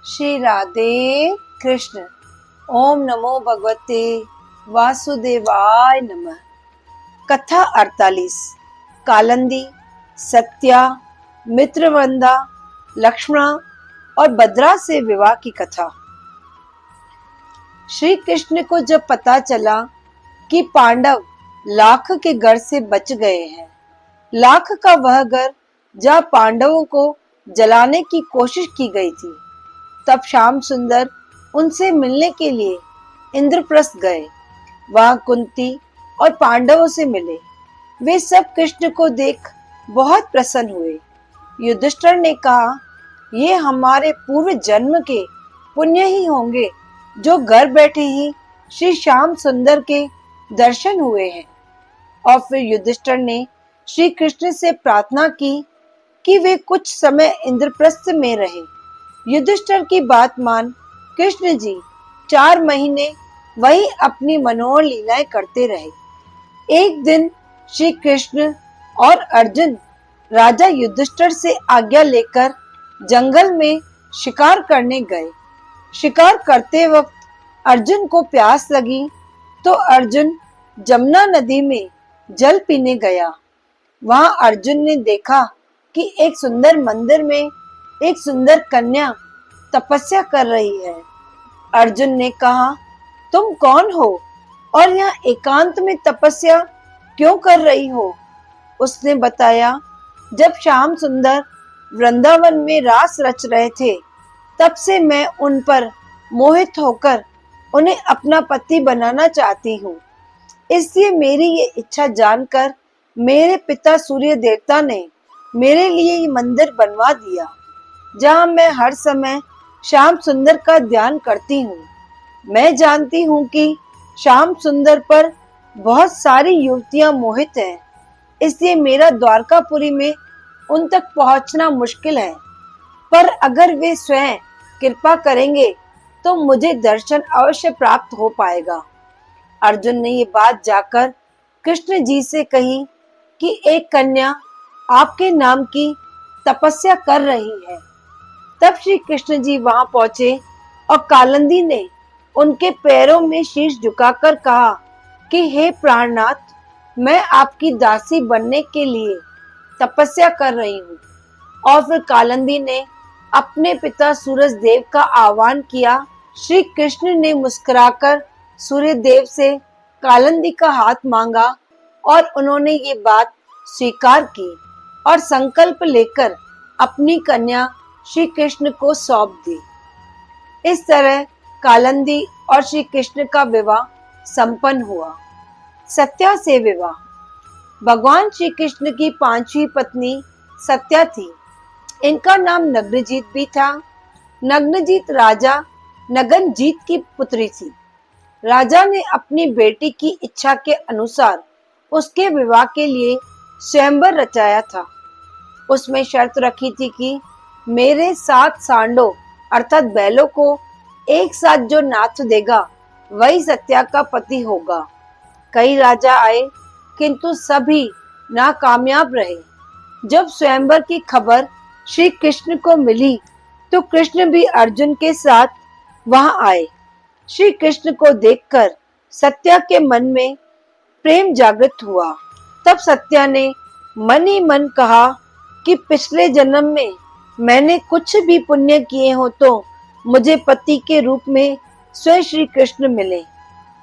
श्री राधे कृष्ण। ओम नमो भगवते वासुदेवाय नमः। कथा 48। कालिंदी, सत्या, मित्रवृंदा, लक्ष्मणा और भद्रा से विवाह की कथा। श्री कृष्ण को जब पता चला कि पांडव लाख के घर से बच गए हैं, लाख का वह घर जहाँ पांडवों को जलाने की कोशिश की गई थी, तब श्याम सुंदर उनसे मिलने के लिए इंद्रप्रस्थ गए। वहां कुंती और पांडवों से मिले। वे सब कृष्ण को देख बहुत प्रसन्न हुए। युधिष्ठिर ने कहा, ये हमारे पूर्व जन्म के पुण्य ही होंगे जो घर बैठे ही श्री श्याम सुंदर के दर्शन हुए हैं। और फिर युधिष्ठिर ने श्री कृष्ण से प्रार्थना की कि वे कुछ समय इंद्रप्रस्थ में रहे। युधिष्ठिर की बात मान कृष्ण जी 4 महीने वही अपनी मनोहर लीलाएं करते रहे। एक दिन श्री कृष्ण और अर्जुन राजा युधिष्ठिर से आज्ञा लेकर जंगल में शिकार करने गए। शिकार करते वक्त अर्जुन को प्यास लगी तो अर्जुन जमुना नदी में जल पीने गया। वहां अर्जुन ने देखा कि एक सुंदर मंदिर में एक सुंदर कन्या तपस्या कर रही है। अर्जुन ने कहा, तुम कौन हो और यहाँ एकांत में तपस्या क्यों कर रही हो? उसने बताया, जब श्याम सुंदर वृंदावन में रास रच रहे थे, तब से मैं उन पर मोहित होकर उन्हें अपना पति बनाना चाहती हूँ। इसलिए मेरी ये इच्छा जानकर मेरे पिता सूर्य देवता ने मेरे लिए ये मंदिर बनवा दिया, जहाँ मैं हर समय श्याम सुंदर का ध्यान करती हूँ। मैं जानती हूँ कि श्याम सुंदर पर बहुत सारी युवतियां मोहित हैं, इसलिए मेरा द्वारकापुरी में उन तक पहुँचना मुश्किल है। पर अगर वे स्वयं कृपा करेंगे तो मुझे दर्शन अवश्य प्राप्त हो पाएगा। अर्जुन ने ये बात जाकर कृष्ण जी से कही कि एक कन्या आपके नाम की तपस्या कर रही है। तब श्री कृष्ण जी वहां पहुंचे और कालिंदी ने उनके पैरों में शीश झुकाकर कहा कि हे प्राणनाथ, मैं आपकी दासी बनने के लिए तपस्या कर रही हूँ। और फिर कालिंदी ने अपने पिता सूरज देव का आह्वान किया। श्री कृष्ण ने मुस्कुराकर सूर्य देव से कालिंदी का हाथ मांगा और उन्होंने ये बात स्वीकार की और संकल्प लेकर अपनी कन्या श्री कृष्ण को सौंप दी। इस तरह कालिंदी और श्री कृष्ण का विवाह संपन्न हुआ। सत्या से विवाह। भगवान श्री कृष्ण की 5वीं पत्नी सत्या थी। इनका नाम नग्नजीत भी था। नग्नजीत राजा नगनजीत की पुत्री थी। राजा ने अपनी बेटी की इच्छा के अनुसार उसके विवाह के लिए स्वयंवर रचाया था। उसमें शर्त रखी थी कि मेरे 7 सांडों अर्थात बैलों को एक साथ जो नाथ देगा वही सत्या का पति होगा। कई राजा आए किंतु सभी नाकामयाब रहे। जब स्वयंवर की खबर श्री कृष्ण को मिली तो कृष्ण भी अर्जुन के साथ वहां आए। श्री कृष्ण को देखकर सत्या के मन में प्रेम जागृत हुआ। तब सत्या ने मन ही मन कहा कि पिछले जन्म में मैंने कुछ भी पुण्य किए हो तो मुझे पति के रूप में स्वयं श्री कृष्ण मिले।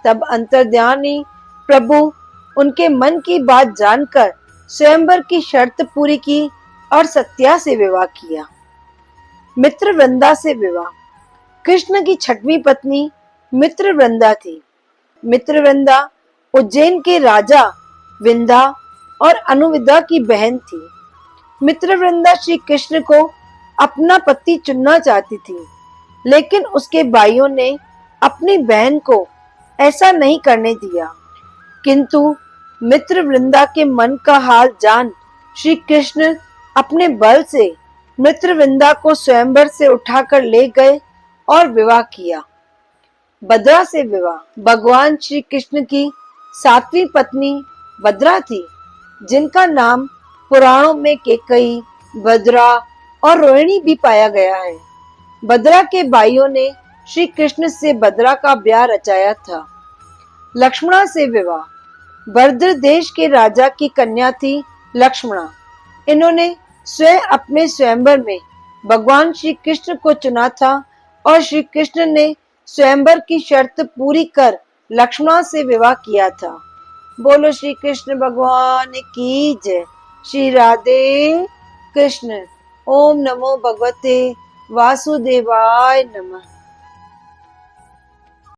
तब अंतर्ध्यानी प्रभु उनके मन की बात जानकर स्वयंवर की शर्त पूरी की और सत्या से विवाह किया। मित्रवृंदा से विवाह। कृष्ण की 6वीं पत्नी मित्रवृंदा थी। मित्रवृंदा उज्जैन के राजा विंदा और अनुविदा की बहन थी। मित्रवृंदा श्री कृष्ण को अपना पति चुनना चाहती थी, लेकिन उसके भाइयों ने अपनी बहन को ऐसा नहीं करने दिया। किंतु मित्रवृंदा के मन का हाल जान श्री कृष्ण अपने बल से मित्रवृंदा को स्वयंवर से उठाकर ले गए और विवाह किया। भद्रा से विवाह। भगवान श्री कृष्ण की 7वीं पत्नी भद्रा थी, जिनका नाम पुराणों में केकई, भद्रा और रोहिणी भी पाया गया है। बद्रा के भाइयों ने श्री कृष्ण से बद्रा का ब्याह रचाया था। लक्ष्मणा से विवाह। भद्र देश के राजा की कन्या थी लक्ष्मणा। इन्होंने स्वयं अपने स्वयंवर में भगवान श्री कृष्ण को चुना था और श्री कृष्ण ने स्वयंवर की शर्त पूरी कर लक्ष्मणा से विवाह किया था। बोलो श्री कृष्ण भगवान की जय। श्री राधे कृष्ण। ओम नमो भगवते वासुदेवाय नमः।